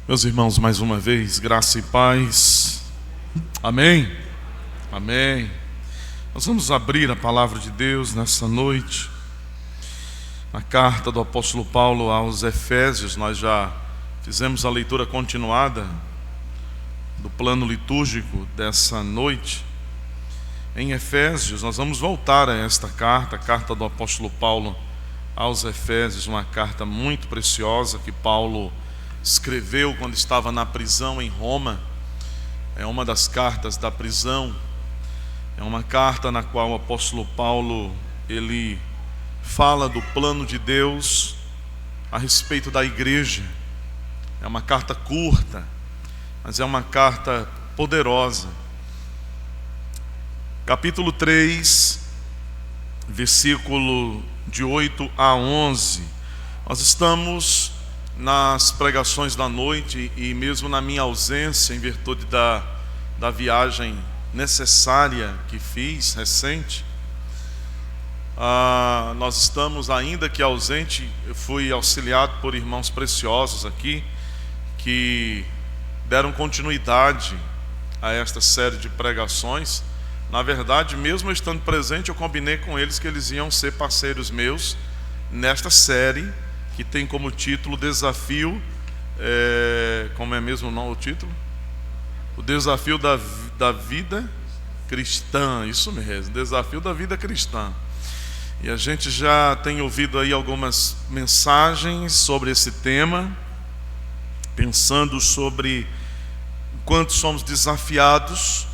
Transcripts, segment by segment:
Meus irmãos, mais uma vez, graça e paz. Amém? Amém. Nós vamos abrir a palavra de Deus nessa noite. Na carta do apóstolo Paulo aos Efésios, nós já fizemos a leitura continuada do plano litúrgico dessa noite. Em Efésios, nós vamos voltar a esta carta, a carta do apóstolo Paulo aos Efésios, uma carta muito preciosa que Paulo escreveu quando estava na prisão em Roma. É uma das cartas da prisão. É uma carta na qual o apóstolo Paulo, ele fala do plano de Deus a respeito da igreja. É uma carta curta, mas é uma carta poderosa. Capítulo 3, versículo de 8 a 11. Nós estamos nas pregações da noite e mesmo na minha ausência, em virtude da viagem necessária que fiz, recente, nós estamos, ainda que ausente, eu fui auxiliado por irmãos preciosos aqui, que deram continuidade a esta série de pregações. Na verdade, mesmo eu estando presente, eu combinei com eles que eles iam ser parceiros meus nesta série, que tem como título Desafio, como é mesmo não o título? O Desafio da Vida Cristã, isso mesmo, Desafio da Vida Cristã. E a gente já tem ouvido aí algumas mensagens sobre esse tema, pensando sobre o quanto somos desafiados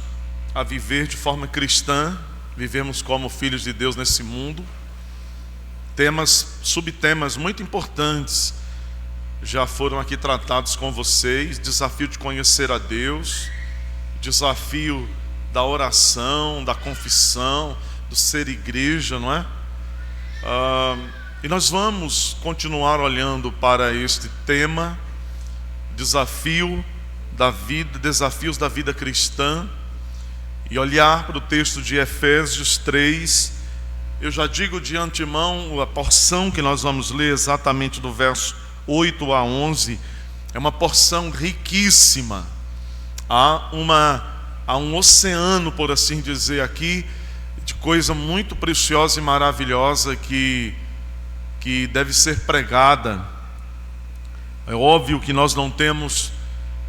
a viver de forma cristã, vivemos como filhos de Deus nesse mundo. Subtemas muito importantes já foram aqui tratados com vocês: desafio de conhecer a Deus, desafio da oração, da confissão, do ser igreja, não é? E nós vamos continuar olhando para este tema, desafio da vida, desafios da vida cristã, e olhar para o texto de Efésios 3. Eu já digo de antemão, a porção que nós vamos ler, exatamente do verso 8 a 11, é uma porção riquíssima. Há um oceano, por assim dizer, aqui, de coisa muito preciosa e maravilhosa que deve ser pregada. É óbvio que nós não temos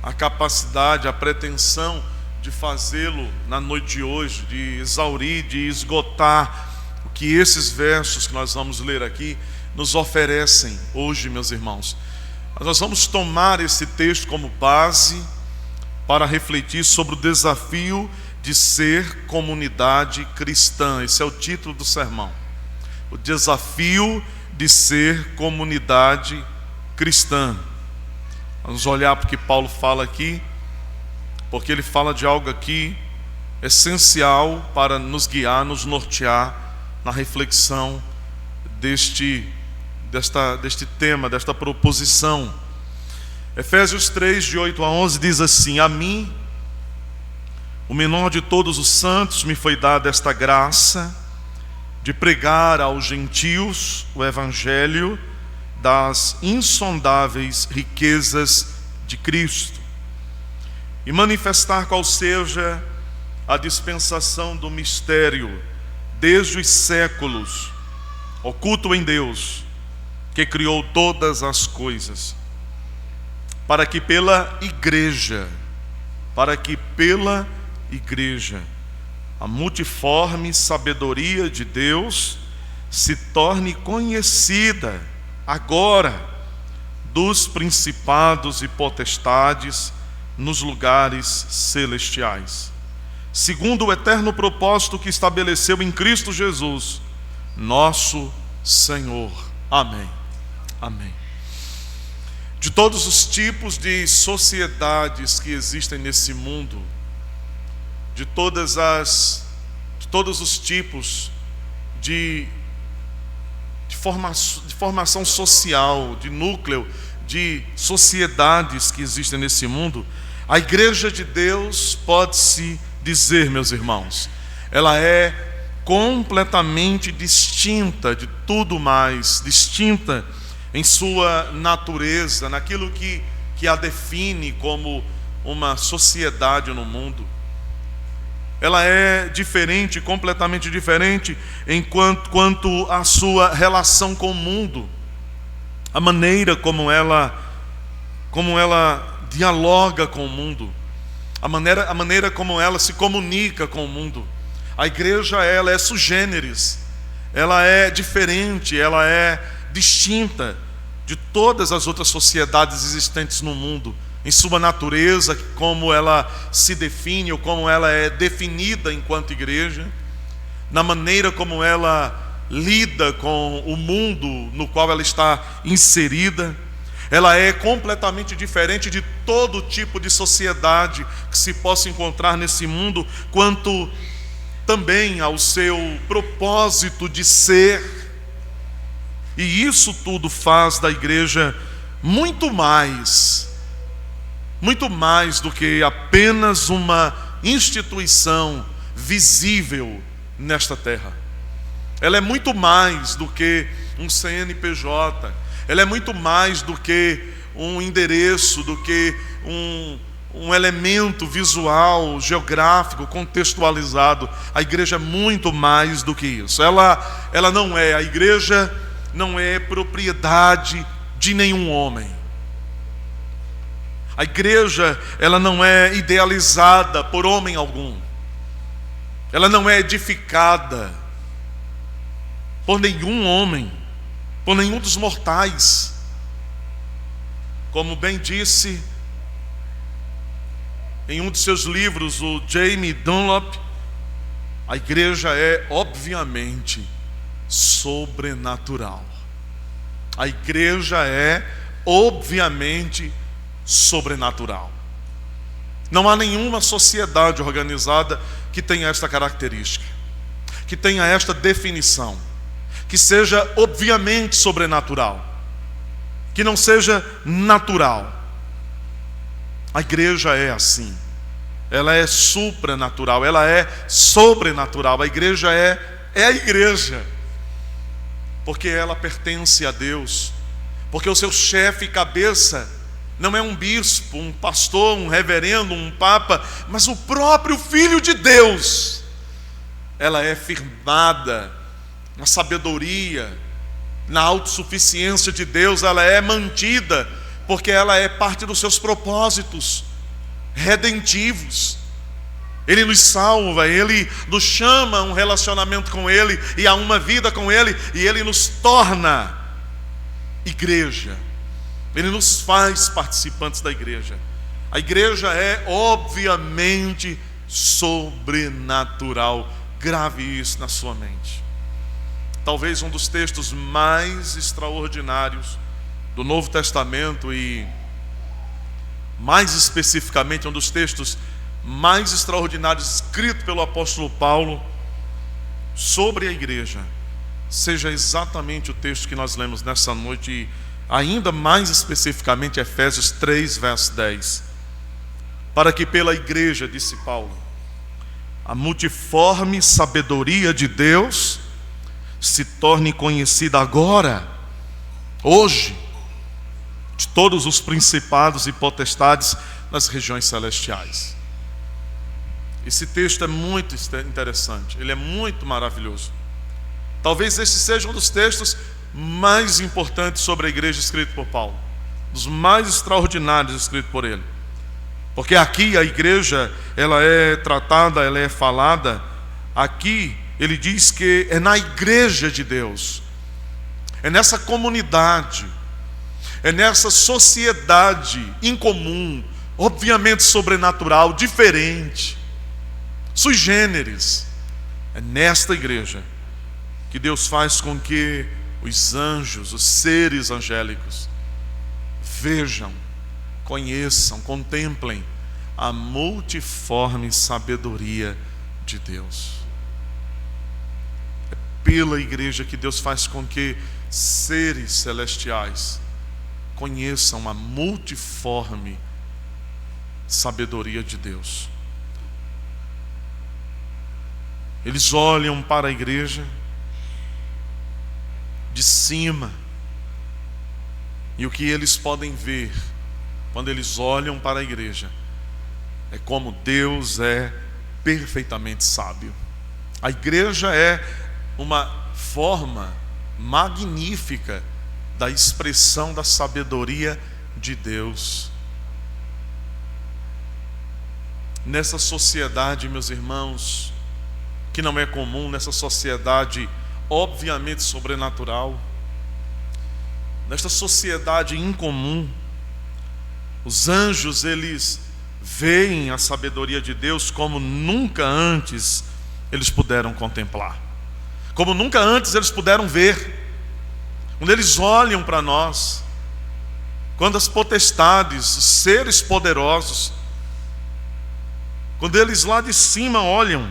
a capacidade, a pretensão de fazê-lo na noite de hoje, de exaurir, de esgotar que esses versos que nós vamos ler aqui nos oferecem hoje, meus irmãos. Mas nós vamos tomar esse texto como base para refletir sobre o desafio de ser comunidade cristã. Esse é o título do sermão: o desafio de ser comunidade cristã. Vamos olhar para o que Paulo fala aqui, porque ele fala de algo aqui essencial para nos guiar, nos nortear na reflexão deste tema, desta proposição. Efésios 3, de 8 a 11, diz assim: a mim, o menor de todos os santos, me foi dada esta graça de pregar aos gentios o evangelho das insondáveis riquezas de Cristo, e manifestar qual seja a dispensação do mistério desde os séculos, oculto em Deus, que criou todas as coisas, para que pela igreja, a multiforme sabedoria de Deus se torne conhecida agora dos principados e potestades nos lugares celestiais, segundo o eterno propósito que estabeleceu em Cristo Jesus, nosso Senhor. Amém. Amém. De todos os tipos de sociedades que existem nesse mundo, de todos os tipos de formação social, de núcleo, de sociedades que existem nesse mundo, a igreja de Deus pode-se dizer, meus irmãos, ela é completamente distinta de tudo mais, distinta em sua natureza, naquilo que que a define como uma sociedade no mundo. Ela é diferente, completamente diferente, quanto à sua relação com o mundo, a maneira como ela dialoga com o mundo, a maneira como ela se comunica com o mundo. A igreja, ela é sui generis, ela é diferente, ela é distinta de todas as outras sociedades existentes no mundo, em sua natureza, como ela se define ou como ela é definida enquanto igreja, na maneira como ela lida com o mundo no qual ela está inserida. Ela é completamente diferente de todo tipo de sociedade que se possa encontrar nesse mundo, quanto também ao seu propósito de ser. E isso tudo faz da igreja muito mais do que apenas uma instituição visível nesta terra. Ela é muito mais do que um CNPJ, ela é muito mais do que um endereço, do que um elemento visual, geográfico, contextualizado. A igreja é muito mais do que isso. A igreja não é propriedade de nenhum homem. A igreja, ela não é idealizada por homem algum. Ela não é edificada por nenhum homem, por nenhum dos mortais. Como bem disse em um de seus livros o Jamie Dunlop, a igreja é obviamente sobrenatural. A igreja é obviamente sobrenatural. Não há nenhuma sociedade organizada que tenha esta característica, que tenha esta definição, que seja obviamente sobrenatural, que não seja natural. A igreja é assim. Ela é supranatural, ela é sobrenatural. A igreja é a igreja, porque ela pertence a Deus, porque o seu chefe e cabeça não é um bispo, um pastor, um reverendo, um papa, mas o próprio Filho de Deus. Ela é firmada na sabedoria, na autossuficiência de Deus. Ela é mantida porque ela é parte dos seus propósitos redentivos. Ele nos salva, Ele nos chama a um relacionamento com Ele e a uma vida com Ele, e Ele nos torna igreja. Ele nos faz participantes da igreja. A igreja é obviamente sobrenatural. Grave isso na sua mente. Talvez um dos textos mais extraordinários do Novo Testamento, e mais especificamente um dos textos mais extraordinários escrito pelo apóstolo Paulo sobre a igreja, seja exatamente o texto que nós lemos nessa noite, e ainda mais especificamente Efésios 3, verso 10. Para que pela igreja, disse Paulo, a multiforme sabedoria de Deus se torne conhecida agora, hoje, de todos os principados e potestades nas regiões celestiais. Esse texto é muito interessante, ele é muito maravilhoso. Talvez este seja um dos textos mais importantes sobre a igreja escrito por Paulo, dos mais extraordinários escrito por ele, porque aqui a igreja, ela é tratada, ela é falada. Aqui ele diz que é na igreja de Deus, é nessa comunidade, é nessa sociedade incomum, obviamente sobrenatural, diferente, sui generis. É nesta igreja que Deus faz com que os anjos, os seres angélicos, vejam, conheçam, contemplem a multiforme sabedoria de Deus. É pela igreja que Deus faz com que seres celestiais conheçam a multiforme sabedoria de Deus. Eles olham para a igreja de cima, e o que eles podem ver quando eles olham para a igreja, é como Deus é perfeitamente sábio. A igreja é uma forma magnífica da expressão da sabedoria de Deus. Nessa sociedade, meus irmãos, que não é comum, nessa sociedade obviamente sobrenatural, nesta sociedade incomum, os anjos, eles veem a sabedoria de Deus como nunca antes eles puderam contemplar, como nunca antes eles puderam ver. Quando eles olham para nós, quando as potestades, os seres poderosos, quando eles lá de cima olham,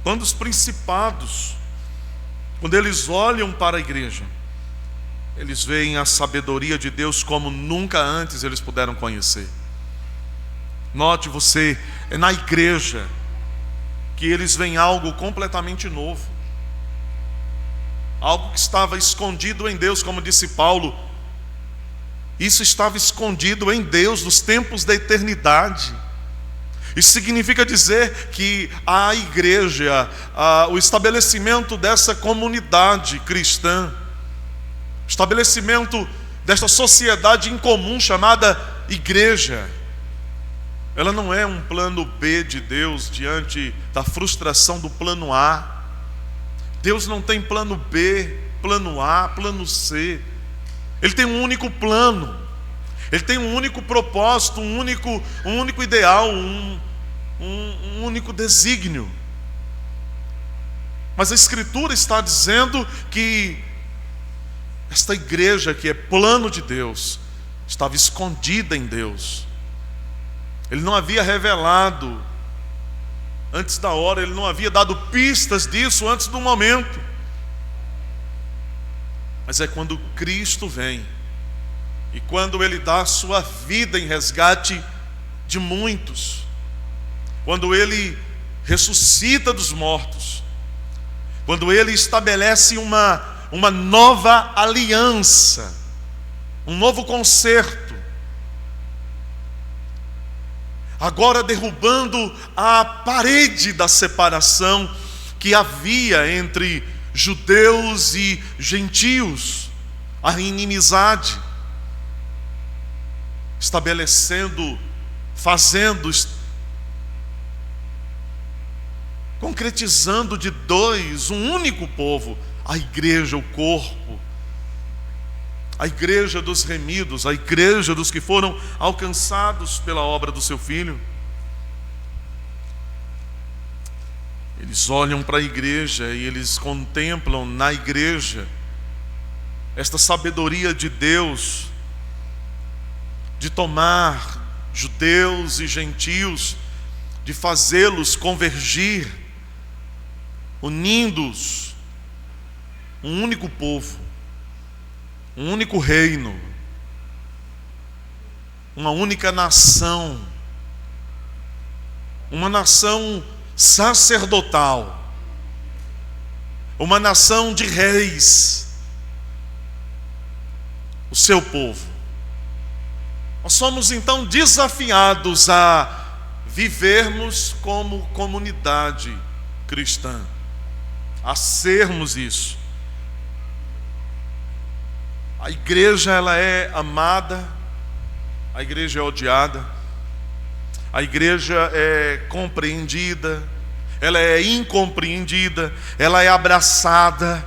quando os principados, quando eles olham para a igreja, eles veem a sabedoria de Deus como nunca antes eles puderam conhecer. Note você, é na igreja que eles veem algo completamente novo, algo que estava escondido em Deus, como disse Paulo. Isso estava escondido em Deus nos tempos da eternidade. Isso significa dizer que a igreja, o estabelecimento dessa comunidade cristã, o estabelecimento desta sociedade em comum chamada igreja, ela não é um plano B de Deus diante da frustração do plano A. Deus não tem plano B, plano A, plano C. Ele tem um único plano. Ele tem um único propósito, um único ideal, um único desígnio. Mas a Escritura está dizendo que esta igreja, que é plano de Deus, estava escondida em Deus. Ele não havia revelado antes da hora, ele não havia dado pistas disso antes do momento. Mas é quando Cristo vem, e quando Ele dá a sua vida em resgate de muitos, quando Ele ressuscita dos mortos, quando Ele estabelece uma nova aliança, um novo concerto, agora derrubando a parede da separação que havia entre judeus e gentios, a inimizade, estabelecendo, concretizando de dois um único povo, a igreja, o corpo, a igreja dos remidos, a igreja dos que foram alcançados pela obra do seu Filho. Eles olham para a igreja e eles contemplam na igreja esta sabedoria de Deus, de tomar judeus e gentios, de fazê-los convergir, unindo-os, um único povo, um único reino, uma única nação, uma nação sacerdotal, uma nação de reis, o seu povo. Nós somos então desafiados a vivermos como comunidade cristã, a sermos isso. A igreja, ela é amada, a igreja é odiada, a igreja é compreendida, ela é incompreendida, ela é abraçada,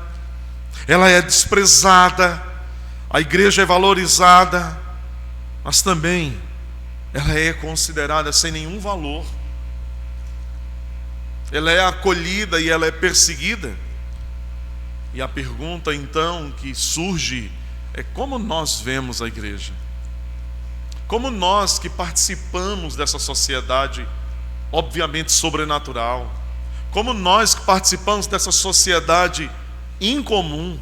ela é desprezada, a igreja é valorizada, mas também ela é considerada sem nenhum valor, ela é acolhida e ela é perseguida. E a pergunta então que surge é: como nós vemos a igreja? Como nós que participamos dessa sociedade obviamente sobrenatural, como nós que participamos dessa sociedade incomum,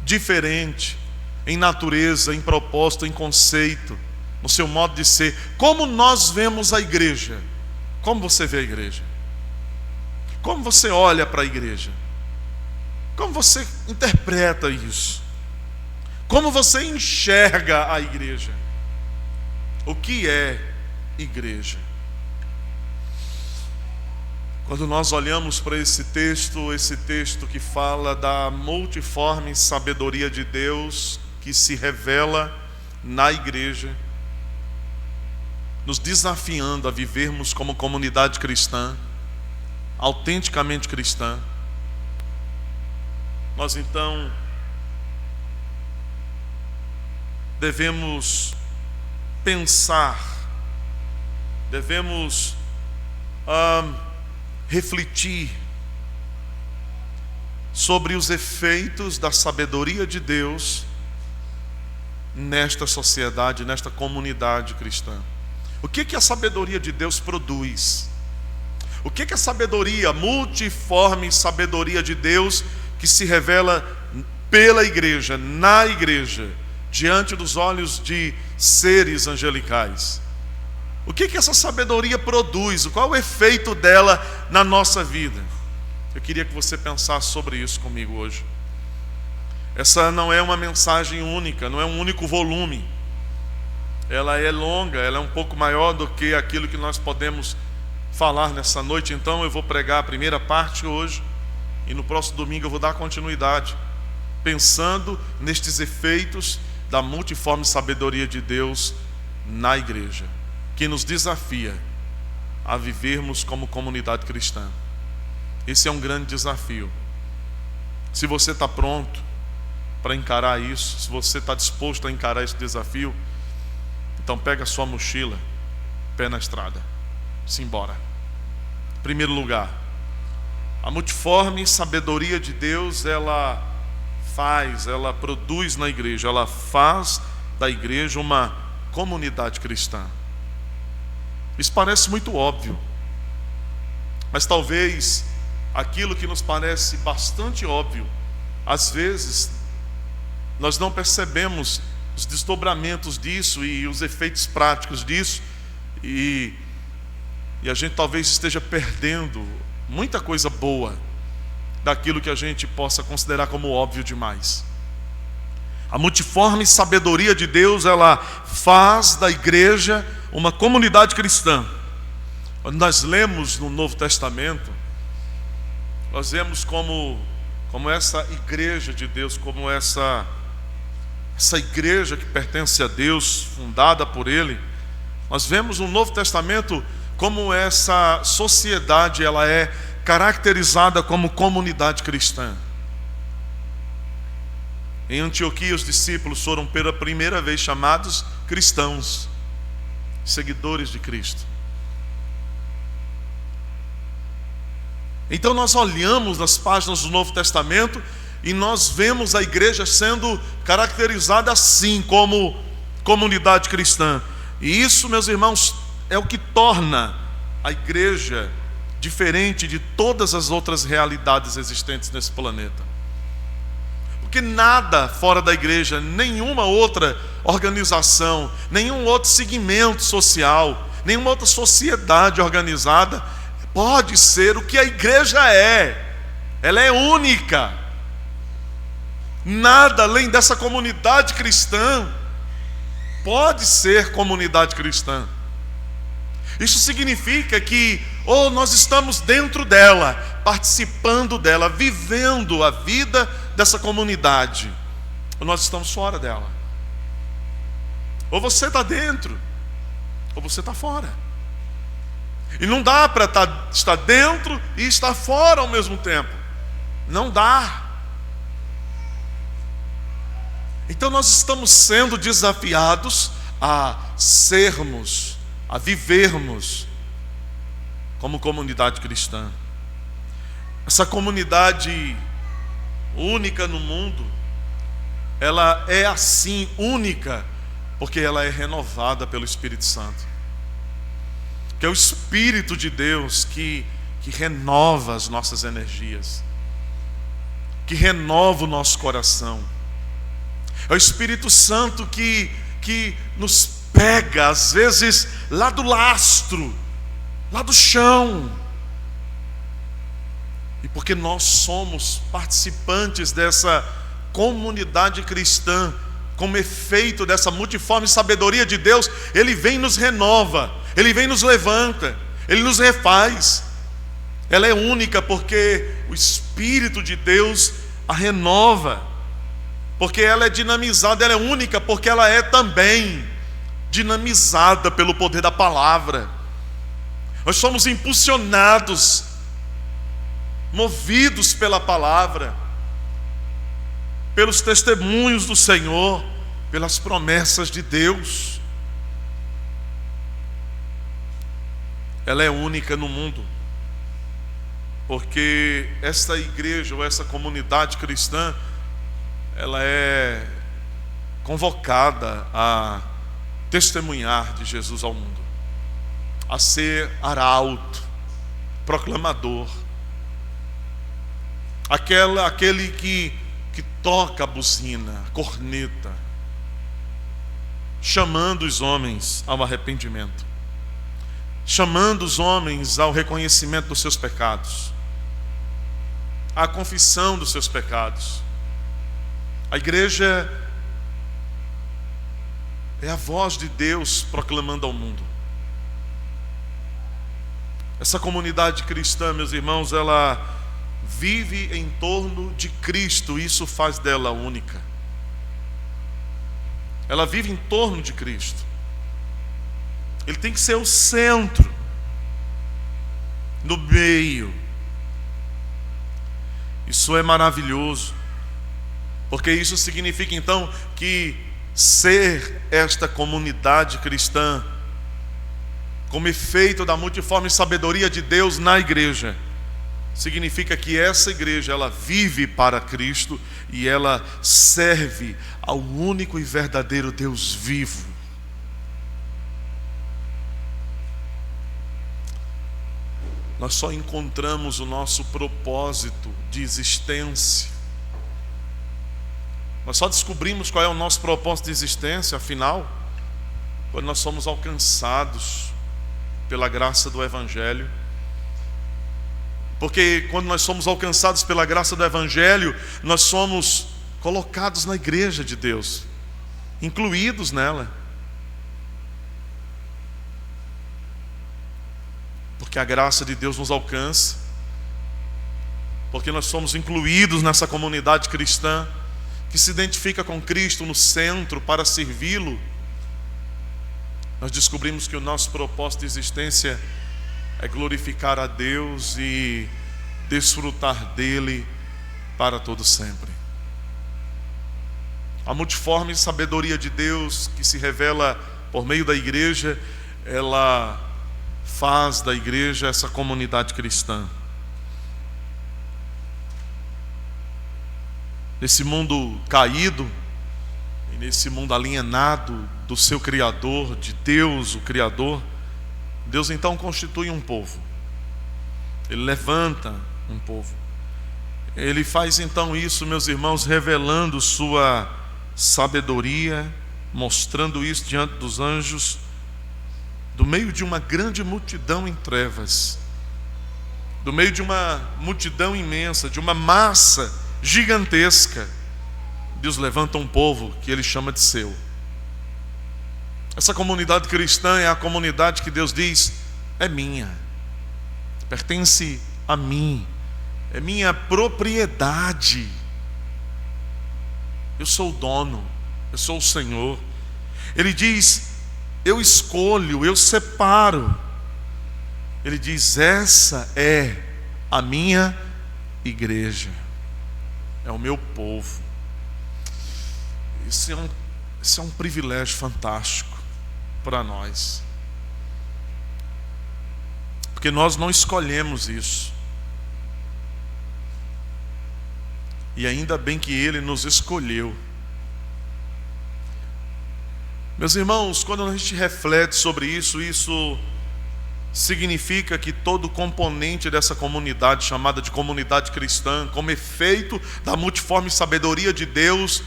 diferente em natureza, em propósito, em conceito, no seu modo de ser, como nós vemos a igreja? Como você vê a igreja? Como você olha para a igreja? Como você interpreta isso? Como você enxerga a igreja? O que é igreja? Quando nós olhamos para esse texto que fala da multiforme sabedoria de Deus que se revela na igreja, nos desafiando a vivermos como comunidade cristã, autenticamente cristã, nós então devemos pensar, devemos refletir sobre os efeitos da sabedoria de Deus nesta sociedade, nesta comunidade cristã. O que a sabedoria de Deus produz? O que a sabedoria, multiforme sabedoria de Deus que se revela pela igreja, na igreja, diante dos olhos de seres angelicais? O que essa sabedoria produz? Qual é o efeito dela na nossa vida? Eu queria que você pensasse sobre isso comigo hoje. Essa não é uma mensagem única, não é um único volume. Ela é longa, ela é um pouco maior do que aquilo que nós podemos falar nessa noite. Então eu vou pregar a primeira parte hoje e no próximo domingo eu vou dar continuidade, pensando nestes efeitos da multiforme sabedoria de Deus na igreja, que nos desafia a vivermos como comunidade cristã. Esse é um grande desafio. Se você está pronto para encarar isso, se você está disposto a encarar esse desafio, então pega a sua mochila, pé na estrada, simbora. Em primeiro lugar, a multiforme sabedoria de Deus, ela produz na igreja, ela faz da igreja uma comunidade cristã. Isso parece muito óbvio, mas talvez aquilo que nos parece bastante óbvio, às vezes nós não percebemos os desdobramentos disso e os efeitos práticos disso, e a gente talvez esteja perdendo muita coisa boa daquilo que a gente possa considerar como óbvio demais. A multiforme sabedoria de Deus, ela faz da igreja uma comunidade cristã. Quando nós lemos no Novo Testamento, nós vemos como essa igreja de Deus, como essa igreja que pertence a Deus, fundada por Ele, nós vemos no Novo Testamento como essa sociedade ela é caracterizada como comunidade cristã. Em Antioquia, os discípulos foram pela primeira vez chamados cristãos, seguidores de Cristo. Então nós olhamos nas páginas do Novo Testamento e nós vemos a igreja sendo caracterizada assim, como comunidade cristã. E isso, meus irmãos, é o que torna a igreja diferente de todas as outras realidades existentes nesse planeta. Porque nada fora da igreja, nenhuma outra organização, nenhum outro segmento social, nenhuma outra sociedade organizada pode ser o que a igreja é. Ela é única. Nada além dessa comunidade cristã pode ser comunidade cristã. Isso significa que ou nós estamos dentro dela, participando dela, vivendo a vida dessa comunidade, ou nós estamos fora dela. Ou você está dentro, ou você está fora. E não dá para estar dentro e estar fora ao mesmo tempo. Não dá. Então nós estamos sendo desafiados a sermos, a vivermos como comunidade cristã. Essa comunidade única no mundo, ela é assim única porque ela é renovada pelo Espírito Santo. Que é o Espírito de Deus que renova as nossas energias, que renova o nosso coração. É o Espírito Santo que nos pega, às vezes, lá do lastro, lá do chão. E porque nós somos participantes dessa comunidade cristã, como efeito dessa multiforme sabedoria de Deus, Ele vem e nos renova, Ele vem e nos levanta, Ele nos refaz. Ela é única porque o Espírito de Deus a renova, porque ela é dinamizada. Ela é única porque ela é também dinamizada pelo poder da palavra. Nós somos impulsionados, movidos pela palavra, pelos testemunhos do Senhor, pelas promessas de Deus. Ela é única no mundo, porque esta igreja ou essa comunidade cristã, ela é convocada a testemunhar de Jesus ao mundo, a ser arauto, proclamador, aquele que toca a buzina, a corneta, chamando os homens ao arrependimento, chamando os homens ao reconhecimento dos seus pecados, à confissão dos seus pecados. A igreja é a voz de Deus proclamando ao mundo. Essa comunidade cristã, meus irmãos, ela vive em torno de Cristo. Isso faz dela única. Ela vive em torno de Cristo. Ele tem que ser o centro, no meio. Isso é maravilhoso, porque isso significa então que ser esta comunidade cristã, como efeito da multiforme sabedoria de Deus na igreja, significa que essa igreja, ela vive para Cristo e ela serve ao único e verdadeiro Deus vivo. Nós só encontramos o nosso propósito de existência, nós só descobrimos qual é o nosso propósito de existência, afinal, quando nós somos alcançados pela graça do Evangelho. Porque quando nós somos alcançados pela graça do Evangelho, nós somos colocados na igreja de Deus, incluídos nela. Porque a graça de Deus nos alcança, porque nós somos incluídos nessa comunidade cristã, que se identifica com Cristo no centro para servi-lo. Nós descobrimos que o nosso propósito de existência é glorificar a Deus e desfrutar dele para todo sempre. A multiforme sabedoria de Deus que se revela por meio da igreja, ela faz da igreja essa comunidade cristã. Nesse mundo caído, e nesse mundo alienado do seu Criador, de Deus, o Criador, Deus então constitui um povo. Ele levanta um povo. Ele faz então isso, meus irmãos, revelando sua sabedoria, mostrando isso diante dos anjos, do meio de uma grande multidão em trevas, do meio de uma multidão imensa, de uma massa gigantesca. Deus levanta um povo que ele chama de seu. Essa comunidade cristã é a comunidade que Deus diz: é minha, pertence a mim, é minha propriedade. Eu sou o dono, eu sou o Senhor. Ele diz: eu escolho, eu separo. Ele diz: essa é a minha igreja, é o meu povo. Isso é um privilégio fantástico para nós, porque nós não escolhemos isso, e ainda bem que Ele nos escolheu. Meus irmãos, quando a gente reflete sobre isso, isso significa que todo componente dessa comunidade, chamada de comunidade cristã, como efeito da multiforme sabedoria de Deus,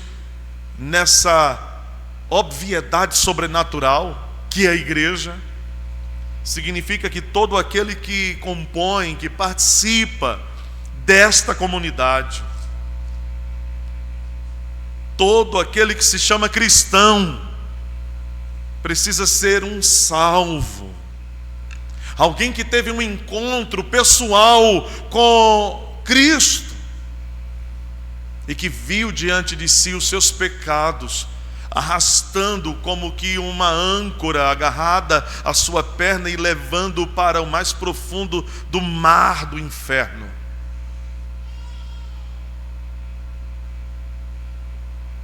nessa obviedade sobrenatural que é a igreja, significa que todo aquele que compõe, que participa desta comunidade, todo aquele que se chama cristão precisa ser um salvo. Alguém que teve um encontro pessoal com Cristo e que viu diante de si os seus pecados, arrastando como que uma âncora agarrada à sua perna e levando para o mais profundo do mar do inferno.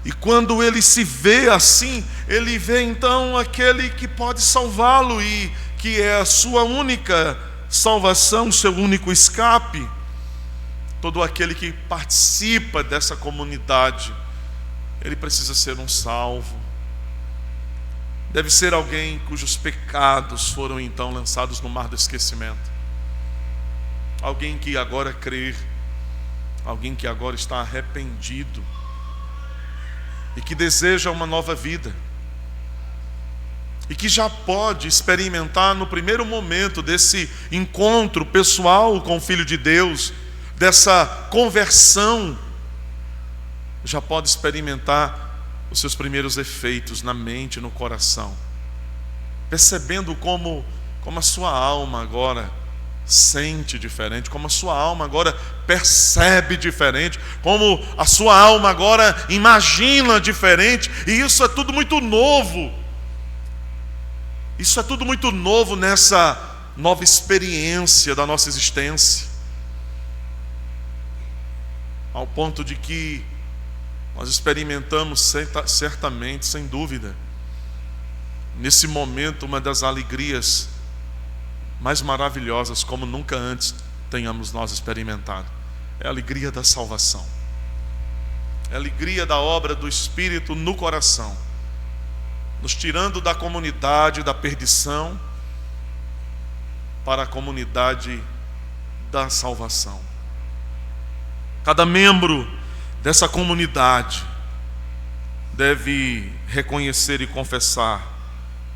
E quando ele se vê assim, ele vê então aquele que pode salvá-lo e que é a sua única salvação, seu único escape. Todo aquele que participa dessa comunidade, ele precisa ser um salvo. Deve ser alguém cujos pecados foram então lançados no mar do esquecimento. Alguém que agora crê, alguém que agora está arrependido e que deseja uma nova vida, e que já pode experimentar no primeiro momento desse encontro pessoal com o Filho de Deus, dessa conversão, já pode experimentar os seus primeiros efeitos na mente e no coração, percebendo como a sua alma agora sente diferente, como a sua alma agora percebe diferente, como a sua alma agora imagina diferente, e isso é tudo muito novo. Isso é tudo muito novo nessa nova experiência da nossa existência, ao ponto de que nós experimentamos certamente, sem dúvida, nesse momento, uma das alegrias mais maravilhosas, como nunca antes tenhamos nós experimentado. É a alegria da salvação, é a alegria da obra do Espírito no coração, nos tirando da comunidade da perdição para a comunidade da salvação. Cada membro dessa comunidade deve reconhecer e confessar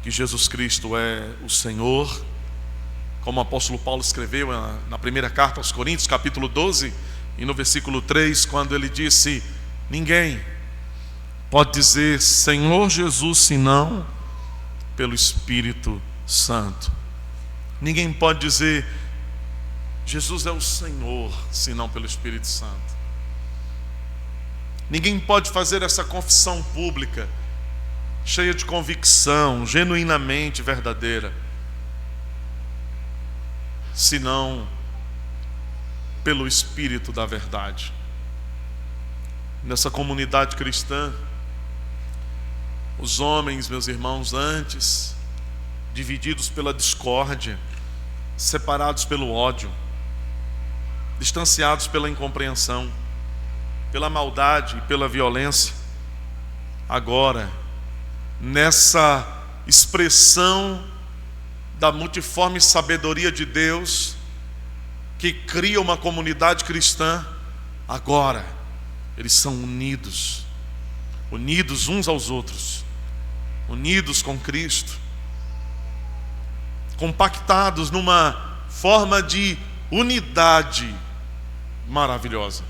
que Jesus Cristo é o Senhor, como o apóstolo Paulo escreveu na primeira carta aos Coríntios, capítulo 12, e no versículo 3, quando ele disse: ninguém pode dizer Senhor Jesus senão pelo Espírito Santo. Ninguém pode dizer Jesus é o Senhor senão pelo Espírito Santo. Ninguém pode fazer essa confissão pública, cheia de convicção, genuinamente verdadeira, senão pelo Espírito da verdade. Nessa comunidade cristã, os homens, meus irmãos, antes divididos pela discórdia, separados pelo ódio, distanciados pela incompreensão, pela maldade e pela violência, agora, nessa expressão da multiforme sabedoria de Deus, que cria uma comunidade cristã, agora eles são unidos uns aos outros, unidos com Cristo, compactados numa forma de unidade maravilhosa,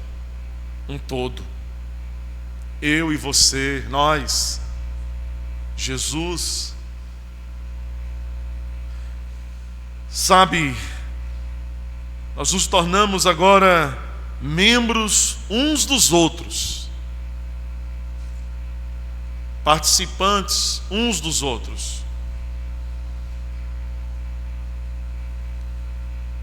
um todo. Eu e você, nós, Jesus. Sabe, nós nos tornamos agora membros uns dos outros, participantes uns dos outros.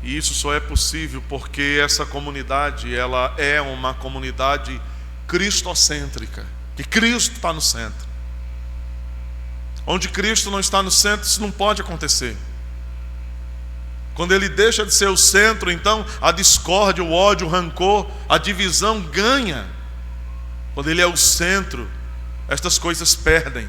E isso só é possível porque essa comunidade, ela é uma comunidade cristocêntrica, que Cristo está no centro. Onde Cristo não está no centro, isso não pode acontecer. Quando ele deixa de ser o centro, então a discórdia, o ódio, o rancor, a divisão ganha. Quando ele é o centro, estas coisas perdem.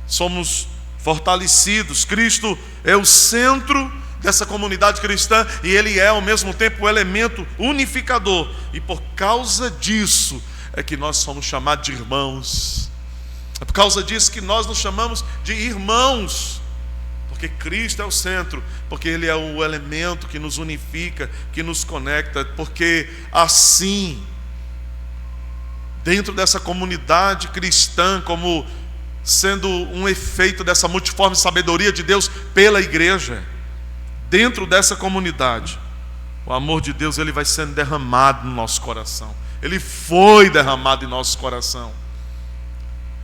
Somos fortalecidos. Cristo é o centro dessa comunidade cristã e ele é ao mesmo tempo o elemento unificador. E por causa disso é que nós somos chamados de irmãos. É por causa disso que nós nos chamamos de irmãos. Porque Cristo é o centro, porque ele é o elemento que nos unifica, que nos conecta, porque assim dentro dessa comunidade cristã, como sendo um efeito dessa multiforme sabedoria de Deus pela igreja, dentro dessa comunidade, o amor de Deus ele vai sendo derramado no nosso coração. Ele foi derramado em nosso coração.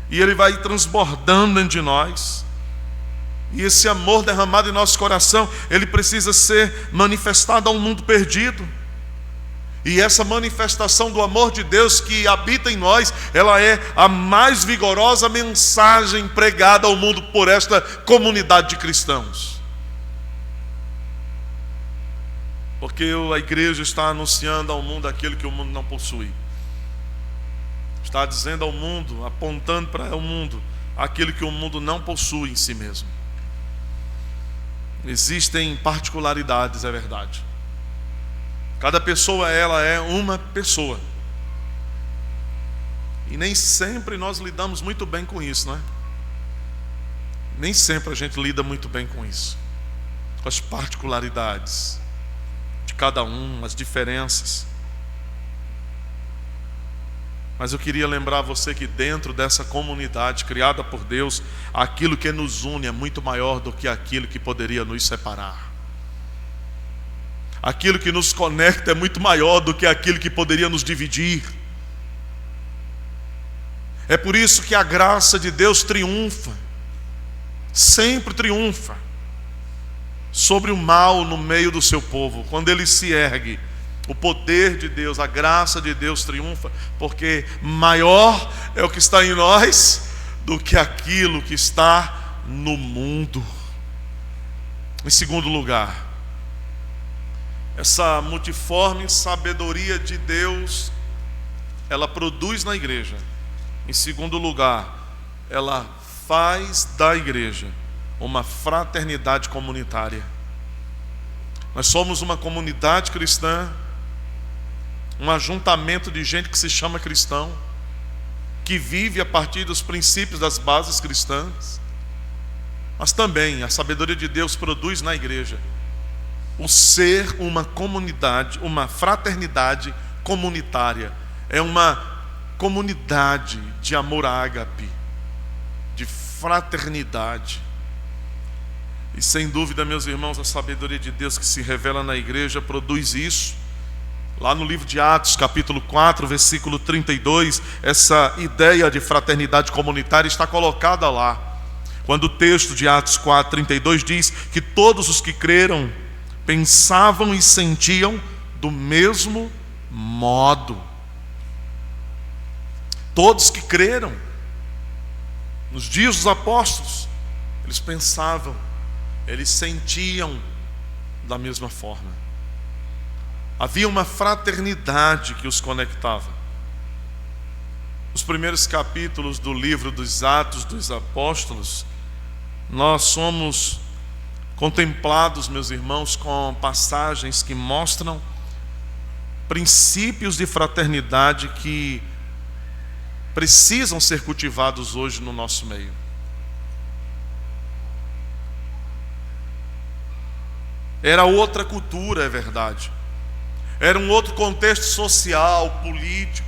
E ele vai transbordando dentro de nós. E esse amor derramado em nosso coração, ele precisa ser manifestado ao mundo perdido. E essa manifestação do amor de Deus que habita em nós, ela é a mais vigorosa mensagem pregada ao mundo por esta comunidade de cristãos. Porque a igreja está anunciando ao mundo aquilo que o mundo não possui. Está dizendo ao mundo, apontando para o mundo aquilo que o mundo não possui em si mesmo. Existem particularidades, é verdade. Cada pessoa, ela é uma pessoa. E nem sempre nós lidamos muito bem com isso, não é? Nem sempre a gente lida muito bem com isso. Com as particularidades de cada um, as diferenças. Mas eu queria lembrar você que dentro dessa comunidade criada por Deus, aquilo que nos une é muito maior do que aquilo que poderia nos separar. Aquilo que nos conecta é muito maior do que aquilo que poderia nos dividir. É por isso que a graça de Deus triunfa, sempre triunfa, sobre o mal no meio do seu povo. Quando ele se ergue, o poder de Deus, a graça de Deus triunfa, porque maior é o que está em nós do que aquilo que está no mundo. Em segundo lugar, essa multiforme sabedoria de Deus, ela produz na igreja. Em segundo lugar, ela faz da igreja uma fraternidade comunitária. Nós somos uma comunidade cristã, um ajuntamento de gente que se chama cristão, que vive a partir dos princípios das bases cristãs. Mas também a sabedoria de Deus produz na igreja o ser uma comunidade, uma fraternidade comunitária. É uma comunidade de amor ágape, de fraternidade. E sem dúvida, meus irmãos, a sabedoria de Deus que se revela na igreja produz isso. Lá no livro de Atos, capítulo 4, versículo 32, essa ideia de fraternidade comunitária está colocada lá. Quando o texto de Atos 4, 32 diz que todos os que creram pensavam e sentiam do mesmo modo. Todos que creram, nos dias dos apóstolos, eles pensavam, eles sentiam da mesma forma. Havia uma fraternidade que os conectava. Nos primeiros capítulos do livro dos Atos dos Apóstolos, nós somos contemplados, meus irmãos, com passagens que mostram princípios de fraternidade que precisam ser cultivados hoje no nosso meio. Era outra cultura, é verdade. Era um outro contexto social, político,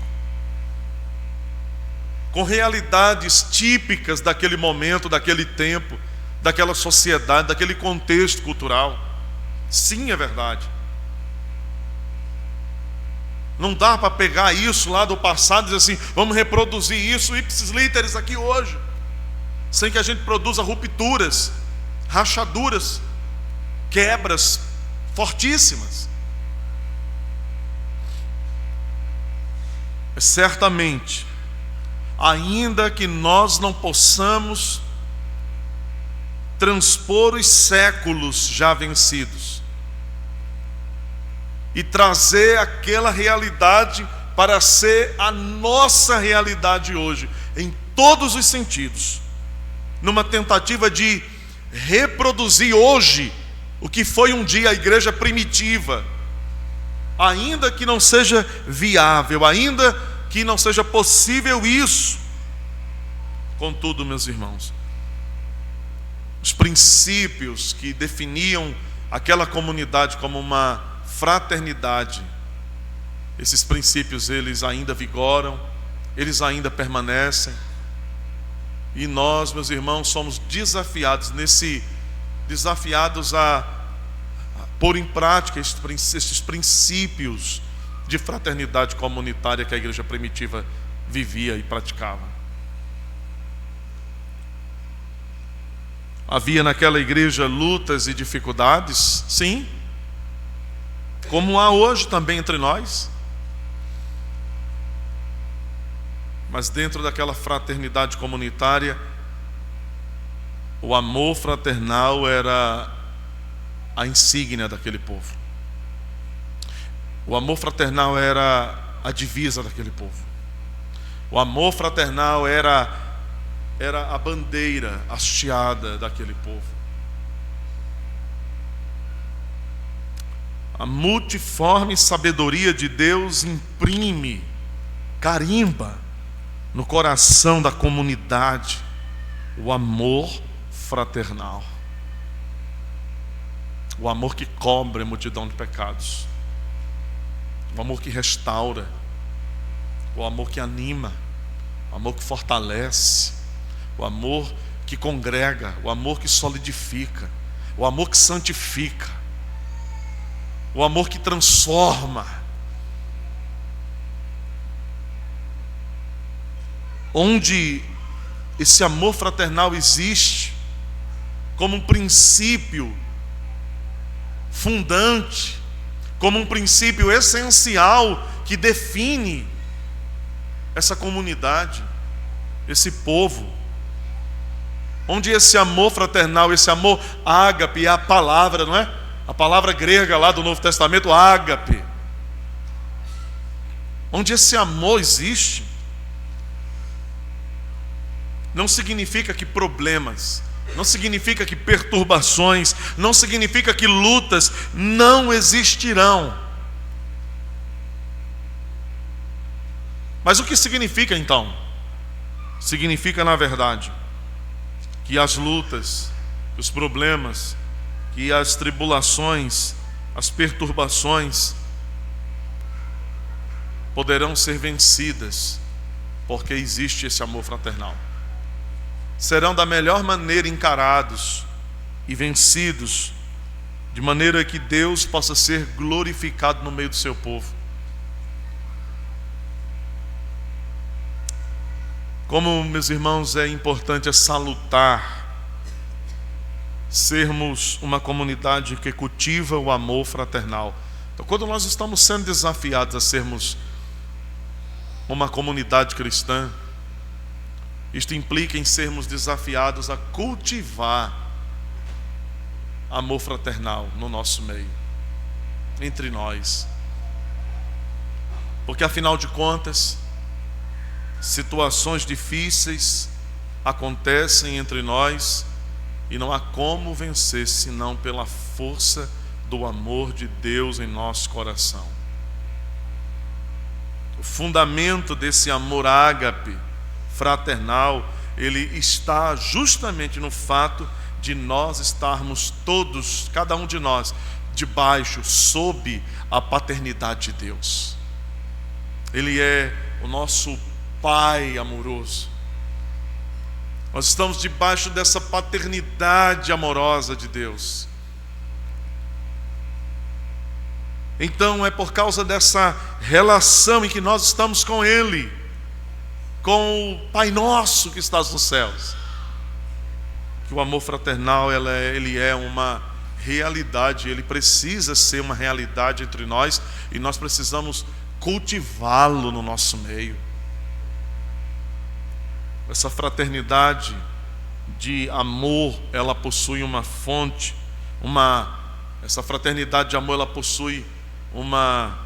com realidades típicas daquele momento, daquele tempo, daquela sociedade, daquele contexto cultural. Sim, é verdade. Não dá para pegar isso lá do passado e dizer assim, vamos reproduzir isso ipsis literis aqui hoje, sem que a gente produza rupturas, rachaduras, quebras fortíssimas. Certamente, ainda que nós não possamos transpor os séculos já vencidos e trazer aquela realidade para ser a nossa realidade hoje, em todos os sentidos, numa tentativa de reproduzir hoje o que foi um dia a igreja primitiva, ainda que não seja viável, ainda que não seja possível isso. Contudo, meus irmãos, os princípios que definiam aquela comunidade como uma fraternidade, esses princípios eles ainda vigoram, eles ainda permanecem. E nós, meus irmãos, somos desafiados a pôr em prática esses princípios de fraternidade comunitária que a igreja primitiva vivia e praticava. Havia naquela igreja lutas e dificuldades, sim, como há hoje também entre nós. Mas dentro daquela fraternidade comunitária, o amor fraternal era a insígnia daquele povo. O amor fraternal era a divisa daquele povo. O amor fraternal era a bandeira hasteada daquele povo. A multiforme sabedoria de Deus imprime, carimba no coração da comunidade o amor fraternal. O amor que cobre a multidão de pecados. O amor que restaura. O amor que anima. O amor que fortalece. O amor que congrega. O amor que solidifica. O amor que santifica. O amor que transforma. Onde esse amor fraternal existe como um princípio fundante, como um princípio essencial que define essa comunidade, esse povo. Onde esse amor fraternal, esse amor ágape, é a palavra, não é? A palavra grega lá do Novo Testamento, ágape. Onde esse amor existe, não significa que problemas, não significa que perturbações, não significa que lutas não existirão. Mas o que significa então? Significa, na verdade, que as lutas, os problemas, que as tribulações, as perturbações poderão ser vencidas, porque existe esse amor fraternal. Serão da melhor maneira encarados e vencidos, de maneira que Deus possa ser glorificado no meio do seu povo. Como, meus irmãos, é importante, é salutar sermos uma comunidade que cultiva o amor fraternal. Então, quando nós estamos sendo desafiados a sermos uma comunidade cristã, isto implica em sermos desafiados a cultivar amor fraternal no nosso meio, entre nós. Porque afinal de contas, situações difíceis acontecem entre nós e não há como vencer senão pela força do amor de Deus em nosso coração. O fundamento desse amor ágape fraternal, ele está justamente no fato de nós estarmos todos, cada um de nós, debaixo, sob a paternidade de Deus. Ele é o nosso Pai amoroso. Nós estamos debaixo dessa paternidade amorosa de Deus. Então é por causa dessa relação em que nós estamos com Ele, com o Pai nosso que estás nos céus, que o amor fraternal ele é uma realidade, ele precisa ser uma realidade entre nós, e nós precisamos cultivá-lo no nosso meio. Essa fraternidade de amor, ela possui uma fonte, essa fraternidade de amor, ela possui uma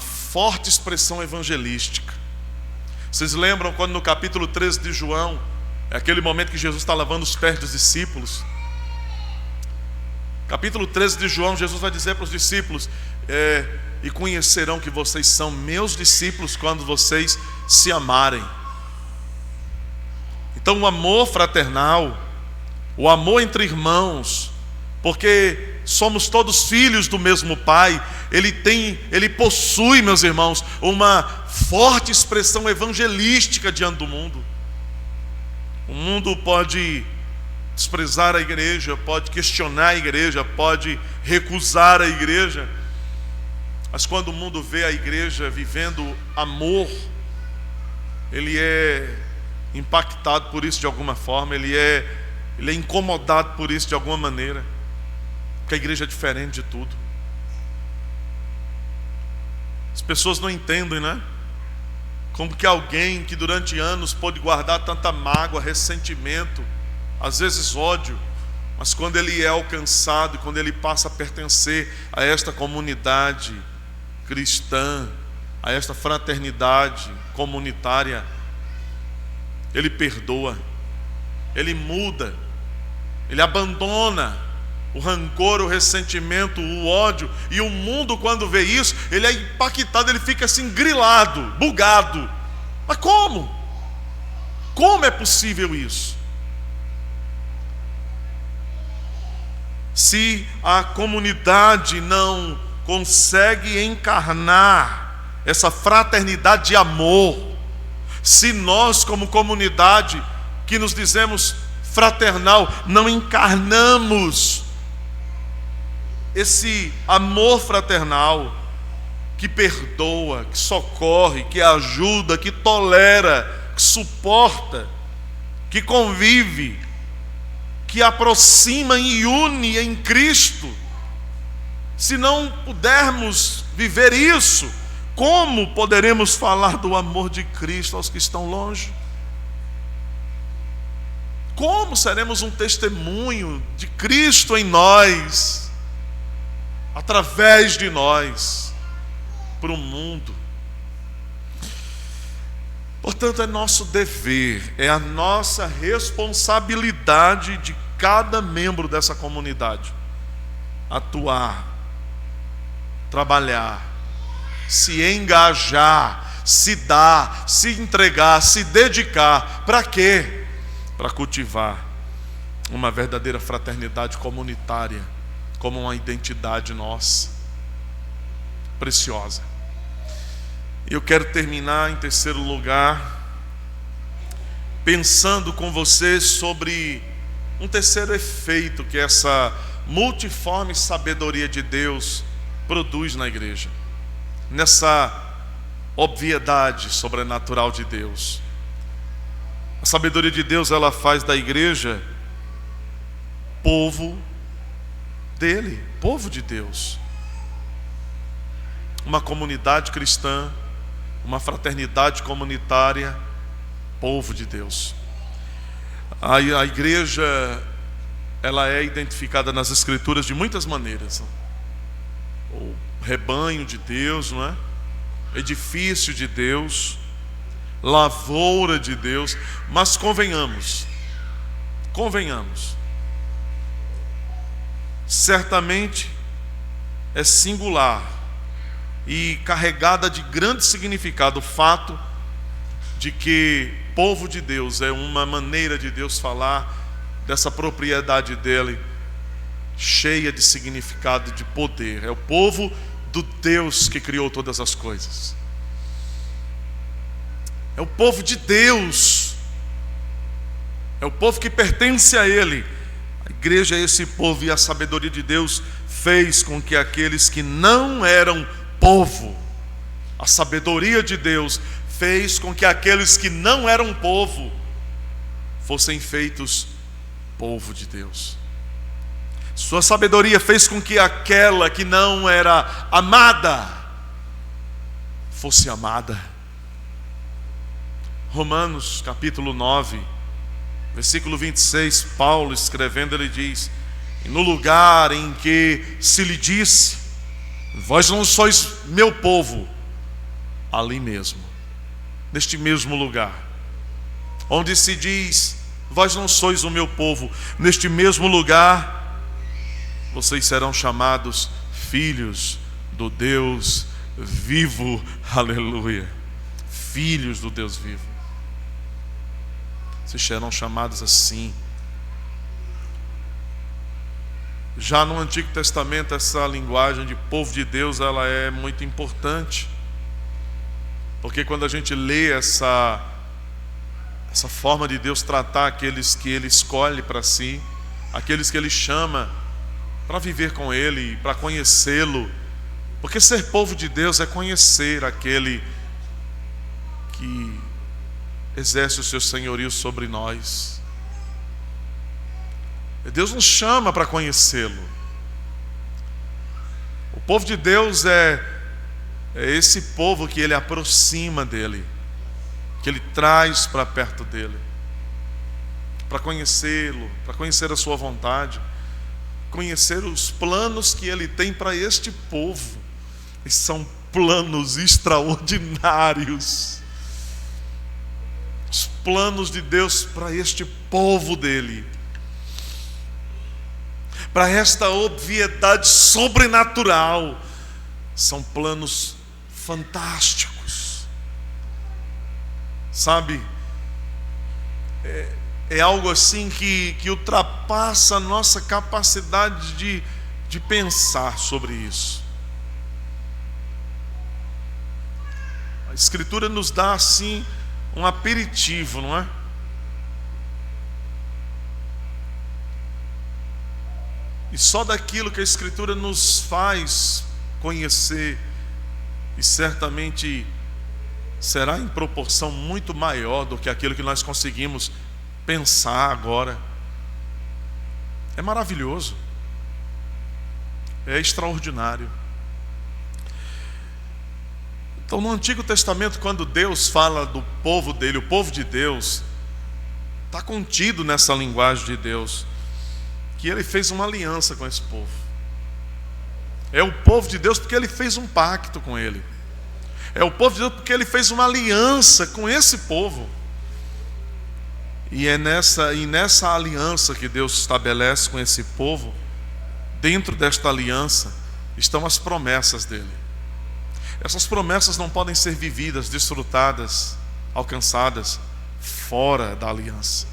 forte expressão evangelística. Vocês lembram quando no capítulo 13 de João, é aquele momento que Jesus está lavando os pés dos discípulos? Capítulo 13 de João, Jesus vai dizer para os discípulos, e conhecerão que vocês são meus discípulos quando vocês se amarem. Então o amor fraternal, o amor entre irmãos, porque somos todos filhos do mesmo Pai. Ele possui, meus irmãos, uma forte expressão evangelística diante do mundo. O mundo pode desprezar a igreja, pode questionar a igreja, pode recusar a igreja, mas quando o mundo vê a igreja vivendo amor, ele é impactado por isso de alguma forma, ele é incomodado por isso de alguma maneira, porque a igreja é diferente de tudo. As pessoas não entendem, né? Como que alguém que durante anos pôde guardar tanta mágoa, ressentimento, às vezes ódio, mas quando ele é alcançado, quando ele passa a pertencer a esta comunidade cristã, a esta fraternidade comunitária, ele perdoa, ele muda, ele abandona o rancor, o ressentimento, o ódio. E o mundo, quando vê isso, ele é impactado, ele fica assim grilado, bugado. Mas como? Como é possível isso? Se a comunidade não consegue encarnar essa fraternidade de amor, se nós como comunidade que nos dizemos fraternal não encarnamos esse amor fraternal que perdoa, que socorre, que ajuda, que tolera, que suporta, que convive, que aproxima e une em Cristo, se não pudermos viver isso, como poderemos falar do amor de Cristo aos que estão longe? Como seremos um testemunho de Cristo em nós, através de nós, para o mundo? Portanto, é nosso dever, é a nossa responsabilidade de cada membro dessa comunidade atuar, trabalhar, se engajar, se dar, se entregar, se dedicar. Para quê? Para cultivar uma verdadeira fraternidade comunitária como uma identidade nossa, preciosa. E eu quero terminar em terceiro lugar, pensando com vocês sobre um terceiro efeito que essa multiforme sabedoria de Deus produz na igreja, nessa obviedade sobrenatural de Deus. A sabedoria de Deus, ela faz da igreja povo dele, povo de Deus, uma comunidade cristã, uma fraternidade comunitária, povo de Deus. A igreja, ela é identificada nas Escrituras de muitas maneiras. O rebanho de Deus, não é? Edifício de Deus, lavoura de Deus. Mas convenhamos, certamente é singular e carregada de grande significado o fato de que povo de Deus é uma maneira de Deus falar dessa propriedade dele, cheia de significado, de poder. É o povo do Deus que criou todas as coisas. É o povo de Deus. É o povo que pertence a Ele. A igreja é esse povo, e a sabedoria de Deus fez com que aqueles que não eram povo, a sabedoria de Deus fez com que aqueles que não eram povo fossem feitos povo de Deus. Sua sabedoria fez com que aquela que não era amada fosse amada. Romanos capítulo 9, versículo 26, Paulo escrevendo, ele diz: e no lugar em que se lhe disse, vós não sois meu povo, ali mesmo, neste mesmo lugar, onde se diz, vós não sois o meu povo, neste mesmo lugar, vocês serão chamados filhos do Deus vivo. Aleluia. Filhos do Deus vivo. Vocês serão chamados assim. Já no Antigo Testamento, essa linguagem de povo de Deus, ela é muito importante, porque quando a gente lê essa forma de Deus tratar aqueles que Ele escolhe para si, aqueles que Ele chama para viver com Ele, para conhecê-lo, porque ser povo de Deus é conhecer aquele que exerce o seu senhorio sobre nós. Deus nos chama para conhecê-lo. O povo de Deus é esse povo que Ele aproxima dEle, que Ele traz para perto dEle, para conhecê-lo, para conhecer a sua vontade, conhecer os planos que Ele tem para este povo. E são planos extraordinários. Os planos de Deus para este povo dEle, para esta obviedade sobrenatural, são planos fantásticos. Sabe, é algo assim que ultrapassa a nossa capacidade de pensar sobre isso. A Escritura nos dá assim um aperitivo, não é? E só daquilo que a Escritura nos faz conhecer, e certamente será em proporção muito maior do que aquilo que nós conseguimos pensar agora. É maravilhoso, é extraordinário. Então, no Antigo Testamento, quando Deus fala do povo dele, o povo de Deus, está contido nessa linguagem de Deus, que Ele fez uma aliança com esse povo. É o povo de Deus porque Ele fez um pacto com ele. É o povo de Deus porque Ele fez uma aliança com esse povo. E é nessa aliança que Deus estabelece com esse povo, dentro desta aliança estão as promessas dele. Essas promessas não podem ser vividas, desfrutadas, alcançadas fora da aliança.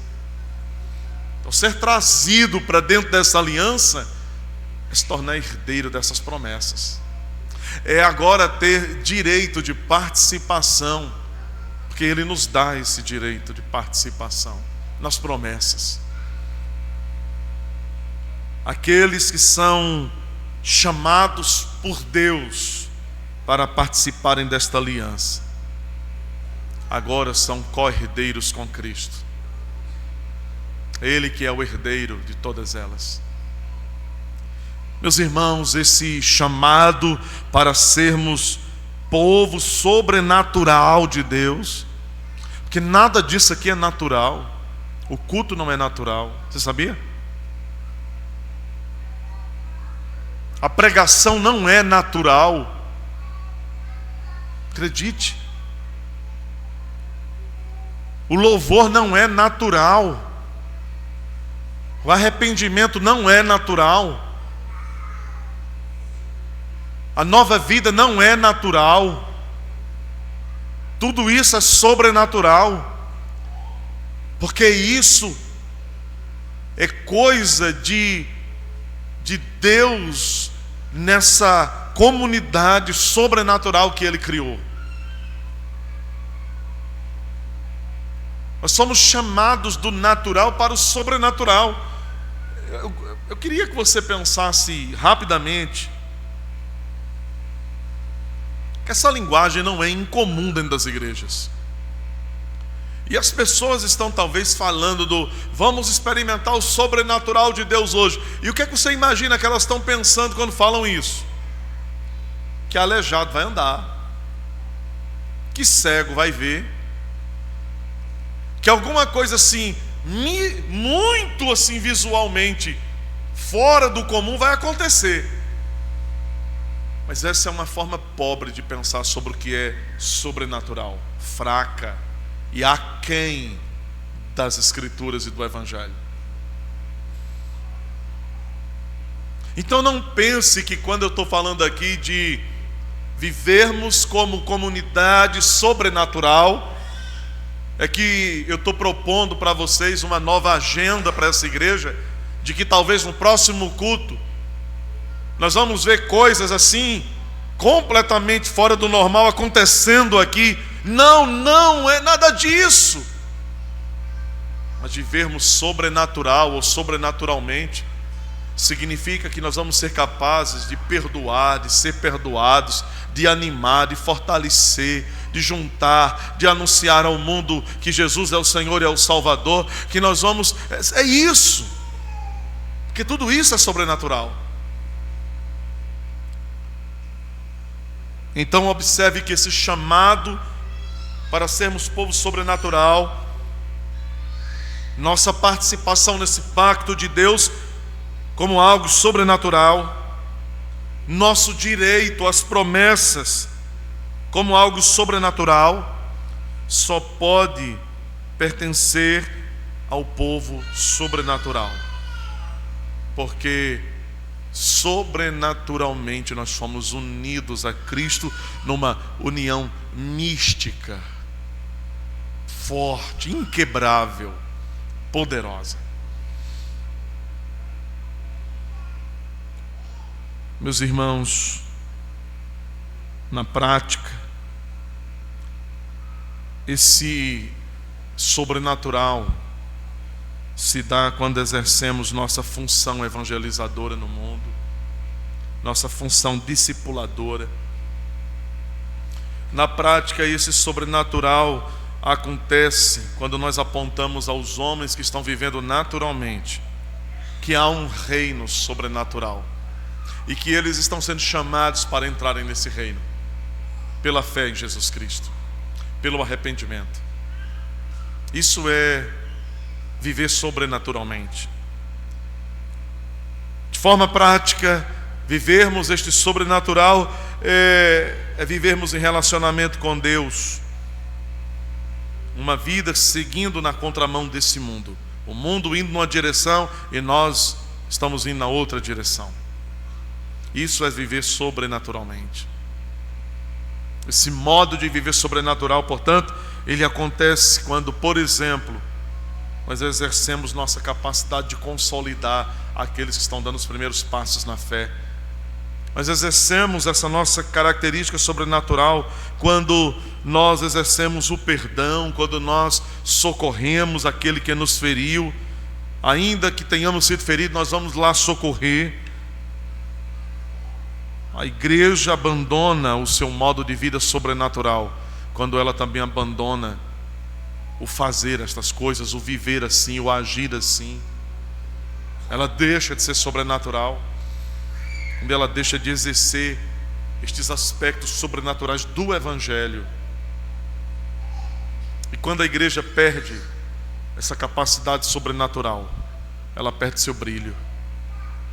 Então, ser trazido para dentro dessa aliança é se tornar herdeiro dessas promessas. É agora ter direito de participação, porque Ele nos dá esse direito de participação nas promessas. Aqueles que são chamados por Deus para participarem desta aliança, agora são co-herdeiros com Cristo. Ele que é o herdeiro de todas elas. Meus irmãos, esse chamado para sermos povo sobrenatural de Deus, porque nada disso aqui é natural. O culto não é natural, você sabia? A pregação não é natural. Acredite. O louvor não é natural. O arrependimento não é natural. A nova vida não é natural. Tudo isso é sobrenatural. Porque isso é coisa de Deus nessa comunidade sobrenatural que Ele criou. Nós somos chamados do natural para o sobrenatural. Eu queria que você pensasse rapidamente que essa linguagem não é incomum dentro das igrejas. E as pessoas estão talvez falando vamos experimentar o sobrenatural de Deus hoje. E o que é que você imagina que elas estão pensando quando falam isso? Que aleijado vai andar, que cego vai ver, que alguma coisa assim, muito assim visualmente, fora do comum vai acontecer. Mas essa é uma forma pobre de pensar sobre o que é sobrenatural, fraca e aquém das Escrituras e do Evangelho. Então não pense que quando eu estou falando aqui de vivermos como comunidade sobrenatural, é que eu estou propondo para vocês uma nova agenda para essa igreja, de que talvez no próximo culto Nós vamos ver coisas assim, completamente fora do normal acontecendo aqui. Não é nada disso. Mas vivermos sobrenatural ou sobrenaturalmente significa que nós vamos ser capazes de perdoar, de ser perdoados, de animar, de fortalecer, de juntar, de anunciar ao mundo que Jesus é o Senhor e é o Salvador, que nós vamos... É isso. Porque tudo isso é sobrenatural. Então observe que esse chamado para sermos povo sobrenatural, nossa participação nesse pacto de Deus como algo sobrenatural, nosso direito às promessas como algo sobrenatural, só pode pertencer ao povo sobrenatural, porque sobrenaturalmente nós fomos unidos a Cristo numa união mística, forte, inquebrável, poderosa. Meus irmãos, na prática, esse sobrenatural se dá quando exercemos nossa função evangelizadora no mundo, nossa função discipuladora. Na prática, esse sobrenatural acontece quando nós apontamos aos homens que estão vivendo naturalmente que há um reino sobrenatural e que eles estão sendo chamados para entrarem nesse reino pela fé em Jesus Cristo, pelo arrependimento. Isso é viver sobrenaturalmente. De forma prática, vivermos este sobrenatural é vivermos em relacionamento com Deus, uma vida seguindo na contramão desse mundo, o mundo indo numa direção e nós estamos indo na outra direção. Isso é viver sobrenaturalmente. Esse modo de viver sobrenatural, portanto, ele acontece quando, por exemplo, nós exercemos nossa capacidade de consolidar aqueles que estão dando os primeiros passos na fé. Nós exercemos essa nossa característica sobrenatural quando nós exercemos o perdão, quando nós socorremos aquele que nos feriu. Ainda que tenhamos sido feridos, nós vamos lá socorrer. A igreja abandona o seu modo de vida sobrenatural quando ela também abandona o fazer estas coisas, o viver assim, o agir assim. Ela deixa de ser sobrenatural quando ela deixa de exercer estes aspectos sobrenaturais do Evangelho. E quando a igreja perde essa capacidade sobrenatural, ela perde seu brilho,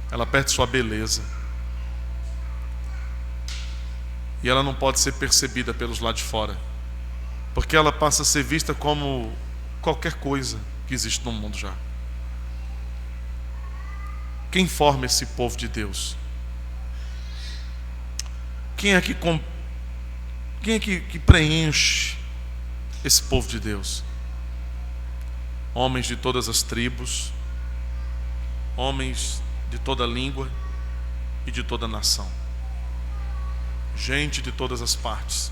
ela perde sua beleza, e ela não pode ser percebida pelos lá de fora, porque ela passa a ser vista como qualquer coisa que existe no mundo já. Quem forma esse povo de Deus? Quem é que preenche esse povo de Deus? Homens de todas as tribos, homens de toda língua e de toda nação, gente de todas as partes,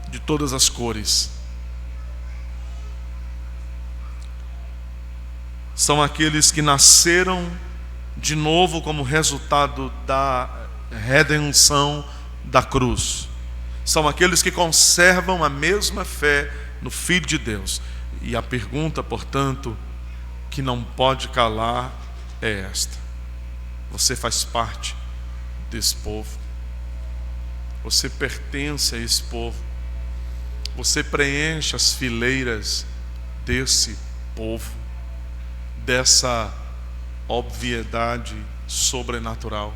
de todas as cores. São aqueles que nasceram de novo como resultado da redenção da cruz. São aqueles que conservam a mesma fé no Filho de Deus. E a pergunta, portanto, que não pode calar é esta: você faz parte desse povo? Você pertence a esse povo? Você preenche as fileiras desse povo, dessa obviedade sobrenatural?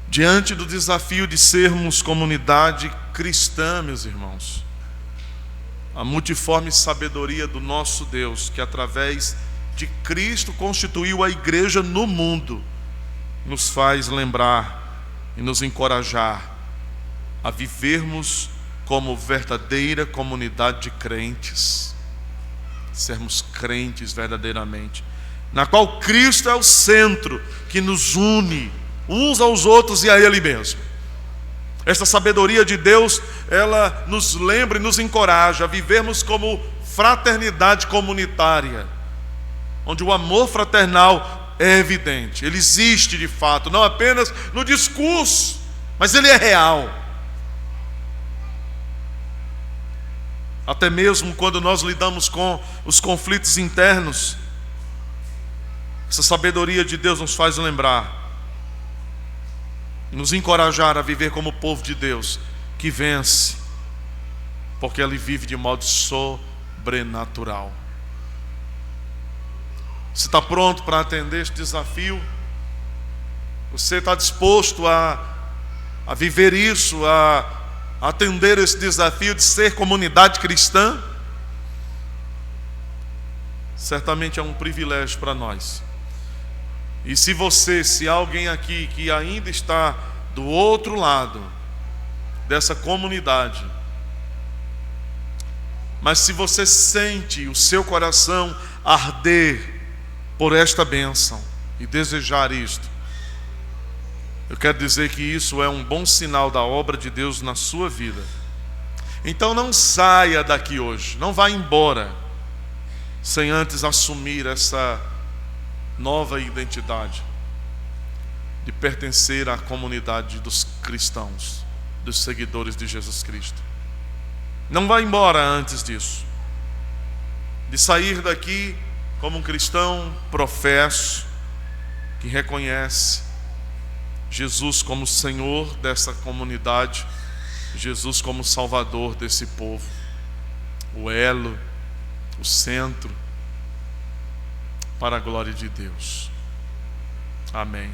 Diante do desafio de sermos comunidade cristã, meus irmãos, a multiforme sabedoria do nosso Deus, que através de Cristo constituiu a igreja no mundo, nos faz lembrar e nos encorajar a vivermos como verdadeira comunidade de crentes, sermos crentes verdadeiramente, na qual Cristo é o centro que nos une uns aos outros e a Ele mesmo. Esta sabedoria de Deus, ela nos lembra e nos encoraja a vivermos como fraternidade comunitária, onde o amor fraternal é evidente, ele existe de fato, não apenas no discurso, mas ele é real. Até mesmo quando nós lidamos com os conflitos internos, essa sabedoria de Deus nos faz lembrar, nos encorajar a viver como povo de Deus, que vence, porque ele vive de modo sobrenatural. Você está pronto para atender este desafio? Você está disposto a viver isso, a atender esse desafio de ser comunidade cristã? Certamente é um privilégio para nós. E se há alguém aqui que ainda está do outro lado dessa comunidade, mas se você sente o seu coração arder por esta bênção e desejar isto, eu quero dizer que isso é um bom sinal da obra de Deus na sua vida. Então não saia daqui hoje, não vá embora sem antes assumir essa nova identidade de pertencer à comunidade dos cristãos, dos seguidores de Jesus Cristo. Não vá embora antes disso, de sair daqui como um cristão professo, que reconhece Jesus como Senhor dessa comunidade, Jesus como Salvador desse povo, o elo, o centro, para a glória de Deus. Amém.